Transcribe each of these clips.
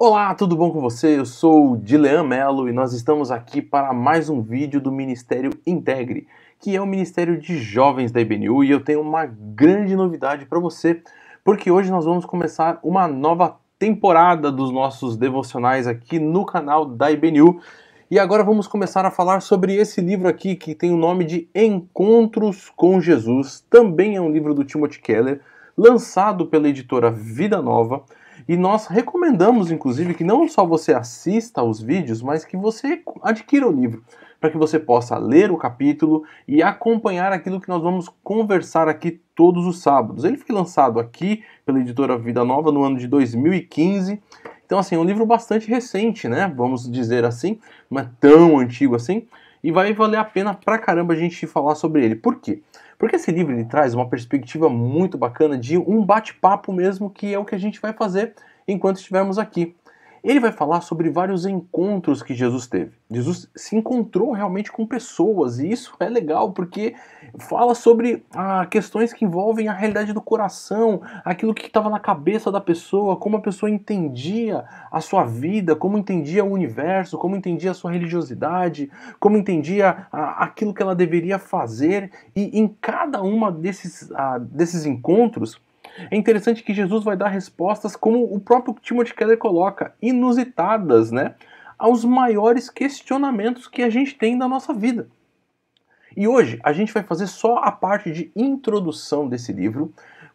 Olá, tudo bom com você? Eu sou o Dilean Mello e nós estamos aqui para mais um vídeo do Ministério Integre, que é o Ministério de Jovens da IBNU, e eu tenho uma grande novidade para você, porque hoje nós vamos começar uma nova temporada dos nossos devocionais aqui no canal da IBNU. E agora vamos começar a falar sobre esse livro aqui que tem o nome de Encontros com Jesus. Também é um livro do Timothy Keller, lançado pela editora Vida Nova. E nós recomendamos, inclusive, que não só você assista aos vídeos, mas que você adquira o livro, para que você possa ler o capítulo e acompanhar aquilo que nós vamos conversar aqui todos os sábados. Ele foi lançado aqui pela editora Vida Nova no ano de 2015. Então, assim, é um livro bastante recente, né? Vamos dizer assim, não é tão antigo assim. E vai valer a pena pra caramba a gente falar sobre ele. Por quê? Porque esse livro ele traz uma perspectiva muito bacana de um bate-papo mesmo, que é o que a gente vai fazer enquanto estivermos aqui. Ele vai falar sobre vários encontros que Jesus teve. Jesus se encontrou realmente com pessoas, e isso é legal porque fala sobre questões que envolvem a realidade do coração, aquilo que estava na cabeça da pessoa, como a pessoa entendia a sua vida, como entendia o universo, como entendia a sua religiosidade, como entendia aquilo que ela deveria fazer. E em cada uma desses encontros, é interessante que Jesus vai dar respostas, como o próprio Timothy Keller coloca, inusitadas, né, aos maiores questionamentos que a gente tem na nossa vida. E hoje a gente vai fazer só a parte de introdução desse livro,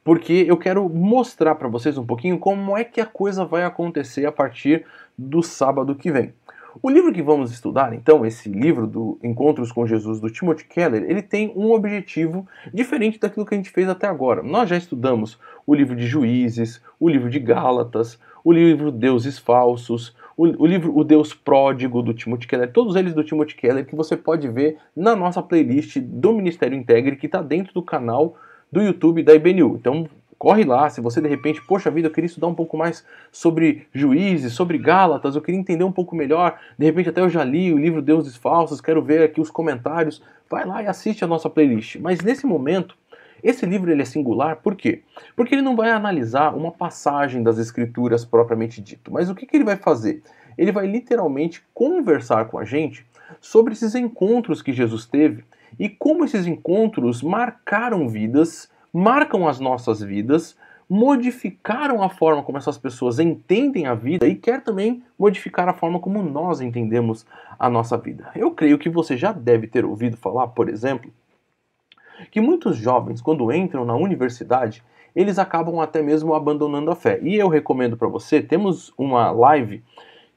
porque eu quero mostrar para vocês um pouquinho como é que a coisa vai acontecer a partir do sábado que vem. O livro que vamos estudar, então, esse livro do Encontros com Jesus, do Timothy Keller, ele tem um objetivo diferente daquilo que a gente fez até agora. Nós já estudamos o livro de Juízes, o livro de Gálatas, o livro Deuses Falsos, o livro O Deus Pródigo, do Timothy Keller, todos eles do Timothy Keller, que você pode ver na nossa playlist do Ministério Integre, que está dentro do canal do YouTube da IBNU. Então, corre lá, se você de repente, poxa vida, eu queria estudar um pouco mais sobre Juízes, sobre Gálatas, eu queria entender um pouco melhor, de repente até eu já li o livro Deuses Falsos, quero ver aqui os comentários, vai lá e assiste a nossa playlist. Mas nesse momento, esse livro ele é singular, por quê? Porque ele não vai analisar uma passagem das Escrituras propriamente dito, mas o que ele vai fazer? Ele vai literalmente conversar com a gente sobre esses encontros que Jesus teve e como esses encontros marcaram vidas, marcam as nossas vidas, modificaram a forma como essas pessoas entendem a vida e quer também modificar a forma como nós entendemos a nossa vida. Eu creio que você já deve ter ouvido falar, por exemplo, que muitos jovens, quando entram na universidade, eles acabam até mesmo abandonando a fé. E eu recomendo para você, temos uma live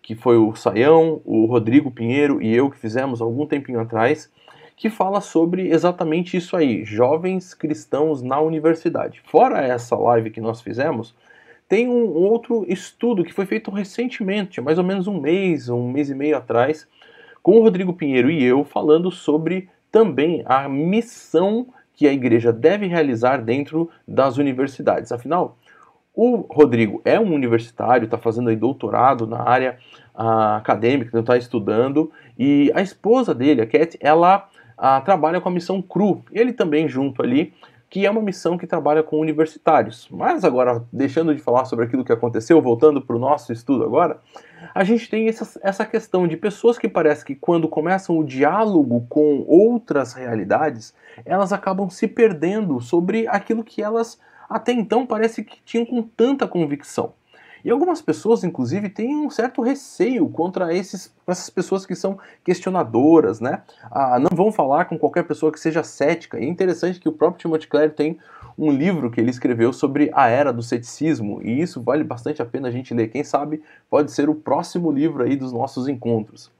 que foi o Saião, o Rodrigo Pinheiro e eu que fizemos algum tempinho atrás, que fala sobre exatamente isso aí, jovens cristãos na universidade. Fora essa live que nós fizemos, tem um outro estudo que foi feito recentemente, mais ou menos um mês e meio atrás, com o Rodrigo Pinheiro e eu, falando sobre também a missão que a igreja deve realizar dentro das universidades. Afinal, o Rodrigo é um universitário, está fazendo aí doutorado na área acadêmica, está estudando, e a esposa dele, a Cat, ela trabalha com a missão CRU, ele também junto ali, que é uma missão que trabalha com universitários. Mas agora, deixando de falar sobre aquilo que aconteceu, voltando para o nosso estudo agora, a gente tem essa questão de pessoas que parece que quando começam o diálogo com outras realidades, elas acabam se perdendo sobre aquilo que elas até então parece que tinham com tanta convicção. E algumas pessoas, inclusive, têm um certo receio contra essas pessoas que são questionadoras, né? Não vão falar com qualquer pessoa que seja cética. E é interessante que o próprio Timothy Keller tem um livro que ele escreveu sobre a era do ceticismo, e isso vale bastante a pena a gente ler. Quem sabe pode ser o próximo livro aí dos nossos encontros.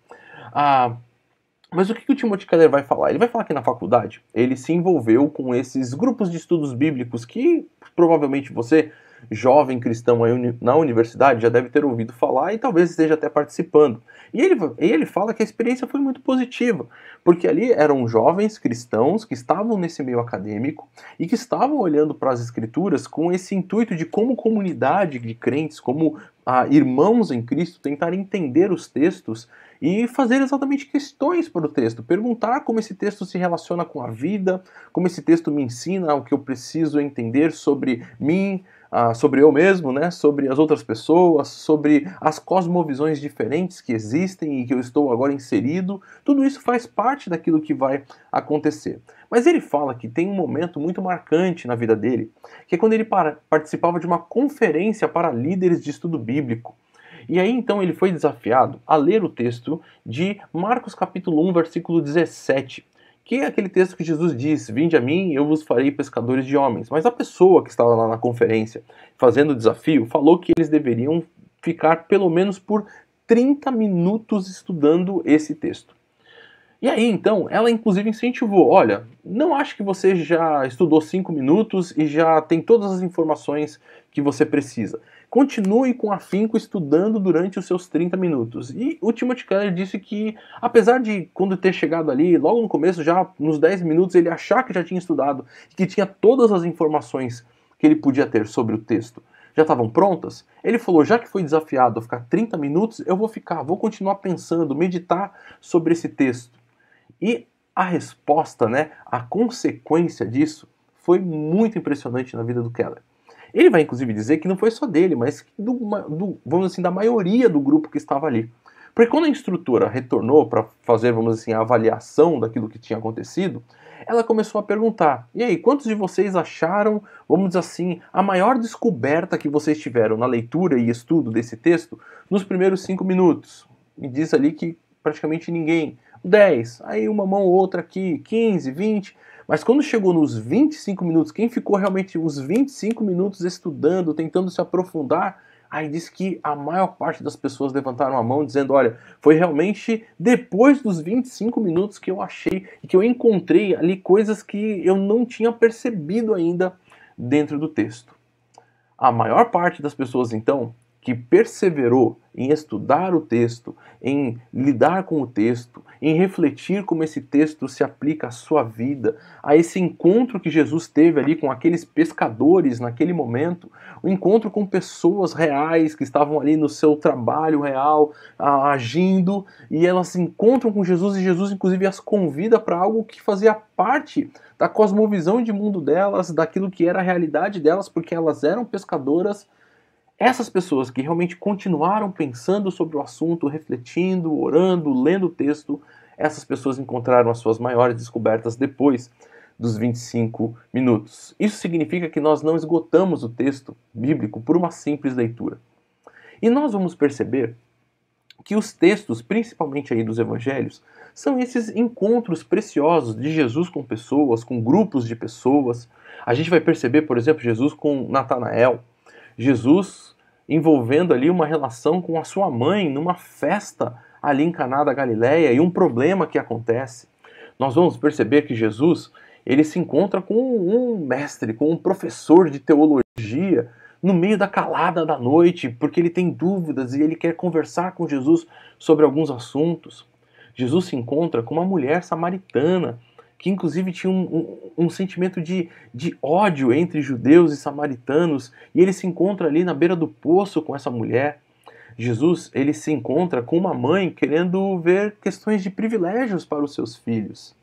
Mas o que o Timothy Keller vai falar? Ele vai falar que na faculdade ele se envolveu com esses grupos de estudos bíblicos que provavelmente você, jovem cristão aí na universidade, já deve ter ouvido falar e talvez esteja até participando. E ele fala que a experiência foi muito positiva, porque ali eram jovens cristãos que estavam nesse meio acadêmico e que estavam olhando para as escrituras com esse intuito de, como comunidade de crentes, como irmãos em Cristo, tentar entender os textos e fazer exatamente questões para o texto, perguntar como esse texto se relaciona com a vida, como esse texto me ensina o que eu preciso entender sobre mim, sobre eu mesmo, né? Sobre as outras pessoas, sobre as cosmovisões diferentes que existem e que eu estou agora inserido. Tudo isso faz parte daquilo que vai acontecer. Mas ele fala que tem um momento muito marcante na vida dele, que é quando ele participava de uma conferência para líderes de estudo bíblico. E aí então ele foi desafiado a ler o texto de Marcos capítulo 1, versículo 17, que é aquele texto que Jesus diz: "Vinde a mim, eu vos farei pescadores de homens". Mas a pessoa que estava lá na conferência fazendo o desafio falou que eles deveriam ficar pelo menos por 30 minutos estudando esse texto. E aí, então, ela inclusive incentivou: olha, não acho que você já estudou 5 minutos e já tem todas as informações que você precisa. Continue com afinco estudando durante os seus 30 minutos. E o Timothy Keller disse que, apesar de quando ter chegado ali, logo no começo, já nos 10 minutos, ele achar que já tinha estudado, que tinha todas as informações que ele podia ter sobre o texto, já estavam prontas, ele falou: já que foi desafiado a ficar 30 minutos, eu vou continuar pensando, meditar sobre esse texto. E a resposta, né, a consequência disso foi muito impressionante na vida do Keller. Ele vai inclusive dizer que não foi só dele, mas vamos assim, da maioria do grupo que estava ali. Porque quando a instrutora retornou para fazer, vamos assim, a avaliação daquilo que tinha acontecido, ela começou a perguntar: e aí, quantos de vocês acharam, vamos dizer assim, a maior descoberta que vocês tiveram na leitura e estudo desse texto nos primeiros 5 minutos? E diz ali que praticamente ninguém. 10, aí uma mão ou outra aqui, 15, 20, mas quando chegou nos 25 minutos, quem ficou realmente os 25 minutos estudando, tentando se aprofundar, aí diz que a maior parte das pessoas levantaram a mão dizendo: olha, foi realmente depois dos 25 minutos que eu achei e que eu encontrei ali coisas que eu não tinha percebido ainda dentro do texto. A maior parte das pessoas, então, que perseverou em estudar o texto, em lidar com o texto, em refletir como esse texto se aplica à sua vida, a esse encontro que Jesus teve ali com aqueles pescadores naquele momento, o encontro com pessoas reais que estavam ali no seu trabalho real, agindo, e elas se encontram com Jesus e Jesus inclusive as convida para algo que fazia parte da cosmovisão de mundo delas, daquilo que era a realidade delas, porque elas eram pescadoras. Essas pessoas que realmente continuaram pensando sobre o assunto, refletindo, orando, lendo o texto, essas pessoas encontraram as suas maiores descobertas depois dos 25 minutos. Isso significa que nós não esgotamos o texto bíblico por uma simples leitura. E nós vamos perceber que os textos, principalmente aí dos evangelhos, são esses encontros preciosos de Jesus com pessoas, com grupos de pessoas. A gente vai perceber, por exemplo, Jesus com Natanael, Jesus envolvendo ali uma relação com a sua mãe numa festa ali em Caná da Galileia e um problema que acontece. Nós vamos perceber que Jesus, ele se encontra com um mestre, com um professor de teologia no meio da calada da noite, porque ele tem dúvidas e ele quer conversar com Jesus sobre alguns assuntos. Jesus se encontra com uma mulher samaritana que inclusive tinha um sentimento de ódio entre judeus e samaritanos, e ele se encontra ali na beira do poço com essa mulher. Jesus, ele se encontra com uma mãe querendo ver questões de privilégios para os seus filhos.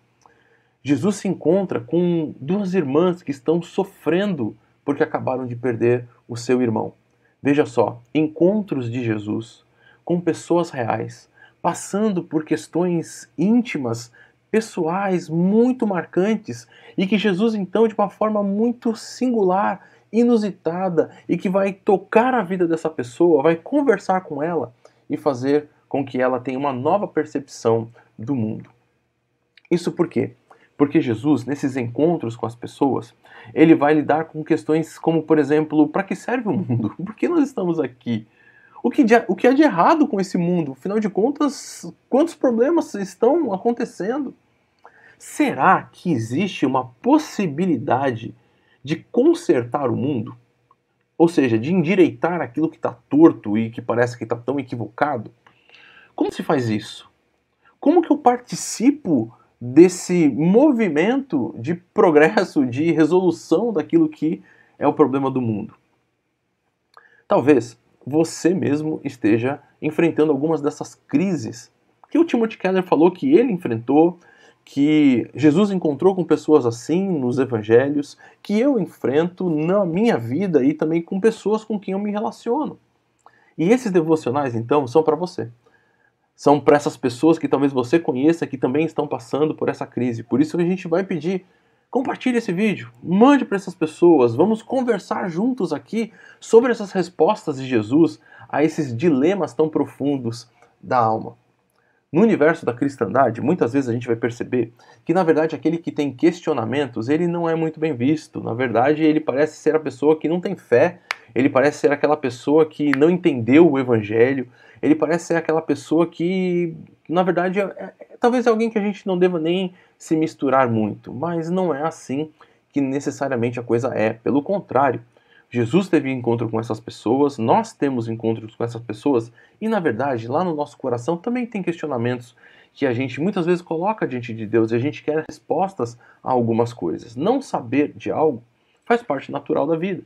Jesus se encontra com duas irmãs que estão sofrendo porque acabaram de perder o seu irmão. Veja só, encontros de Jesus com pessoas reais, passando por questões íntimas, pessoais muito marcantes e que Jesus então de uma forma muito singular, inusitada e que vai tocar a vida dessa pessoa, vai conversar com ela e fazer com que ela tenha uma nova percepção do mundo. Isso por quê? Porque Jesus, nesses encontros com as pessoas, ele vai lidar com questões como, por exemplo, para que serve o mundo? Por que nós estamos aqui? O que há de errado com esse mundo? Afinal de contas, quantos problemas estão acontecendo? Será que existe uma possibilidade de consertar o mundo? Ou seja, de endireitar aquilo que está torto e que parece que está tão equivocado? Como se faz isso? Como que eu participo desse movimento de progresso, de resolução daquilo que é o problema do mundo? Talvez você mesmo esteja enfrentando algumas dessas crises que o Timothy Keller falou que ele enfrentou, que Jesus encontrou com pessoas assim nos evangelhos, que eu enfrento na minha vida e também com pessoas com quem eu me relaciono. E esses devocionais, então, são para você. São para essas pessoas que talvez você conheça, que também estão passando por essa crise. Por isso que a gente vai pedir, compartilhe esse vídeo, mande para essas pessoas, vamos conversar juntos aqui sobre essas respostas de Jesus a esses dilemas tão profundos da alma. No universo da cristandade, muitas vezes a gente vai perceber que, na verdade, aquele que tem questionamentos, ele não é muito bem visto. Na verdade, ele parece ser a pessoa que não tem fé, ele parece ser aquela pessoa que não entendeu o evangelho, ele parece ser aquela pessoa que, na verdade, talvez é alguém que a gente não deva nem se misturar muito, mas não é assim que necessariamente a coisa é. Pelo contrário, Jesus teve encontro com essas pessoas, nós temos encontros com essas pessoas e, na verdade, lá no nosso coração também tem questionamentos que a gente muitas vezes coloca diante de Deus e a gente quer respostas a algumas coisas. Não saber de algo faz parte natural da vida.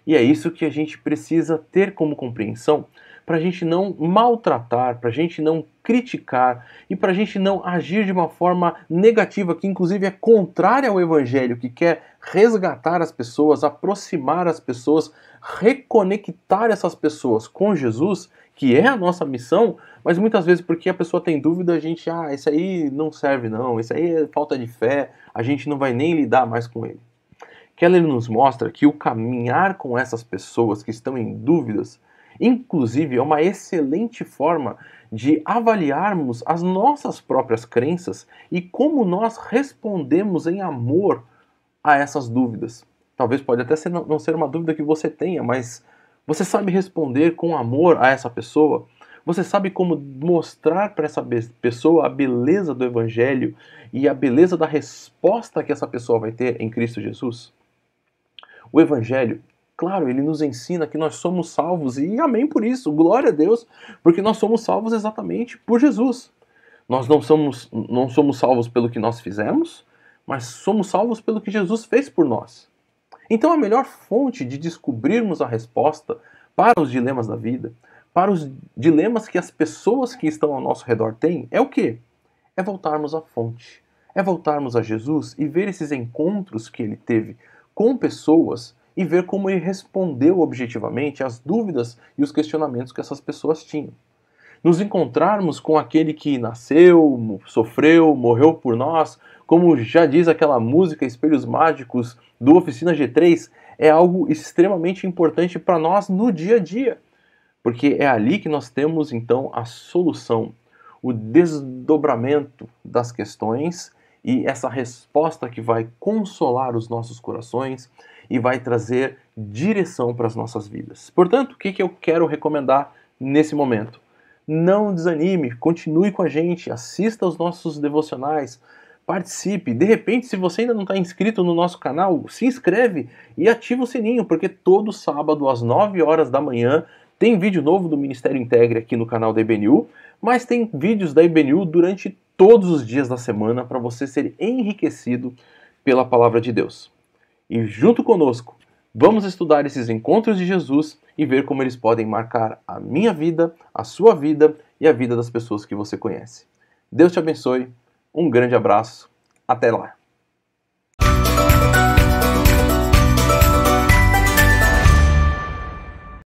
E é isso que a gente precisa ter como compreensão para a gente não maltratar, para a gente não criticar e para a gente não agir de uma forma negativa, que inclusive é contrária ao Evangelho, que quer resgatar as pessoas, aproximar as pessoas, reconectar essas pessoas com Jesus, que é a nossa missão, mas muitas vezes porque a pessoa tem dúvida, a gente, isso aí não serve não, isso aí é falta de fé, a gente não vai nem lidar mais com ele. Keller nos mostra que o caminhar com essas pessoas que estão em dúvidas, inclusive, é uma excelente forma de avaliarmos as nossas próprias crenças e como nós respondemos em amor a essas dúvidas. Talvez pode até não ser uma dúvida que você tenha, mas você sabe responder com amor a essa pessoa? Você sabe como mostrar para essa pessoa a beleza do Evangelho e a beleza da resposta que essa pessoa vai ter em Cristo Jesus? O Evangelho, claro, ele nos ensina que nós somos salvos e amém por isso, glória a Deus, porque nós somos salvos exatamente por Jesus. Nós não somos salvos pelo que nós fizemos, mas somos salvos pelo que Jesus fez por nós. Então a melhor fonte de descobrirmos a resposta para os dilemas da vida, para os dilemas que as pessoas que estão ao nosso redor têm, é o quê? É voltarmos à fonte, é voltarmos a Jesus e ver esses encontros que ele teve com pessoas e ver como ele respondeu objetivamente às dúvidas e os questionamentos que essas pessoas tinham. Nos encontrarmos com aquele que nasceu, sofreu, morreu por nós, como já diz aquela música Espelhos Mágicos do Oficina G3, é algo extremamente importante para nós no dia a dia, porque é ali que nós temos então a solução, o desdobramento das questões e essa resposta que vai consolar os nossos corações e vai trazer direção para as nossas vidas. Portanto, o que eu quero recomendar nesse momento? Não desanime, continue com a gente, assista aos nossos devocionais, participe. De repente, se você ainda não está inscrito no nosso canal, se inscreve e ativa o sininho, porque todo sábado às 9 horas da manhã tem vídeo novo do Ministério Integre aqui no canal da IBNU, mas tem vídeos da IBNU durante todos os dias da semana para você ser enriquecido pela palavra de Deus. E junto conosco, vamos estudar esses encontros de Jesus e ver como eles podem marcar a minha vida, a sua vida e a vida das pessoas que você conhece. Deus te abençoe, um grande abraço, até lá!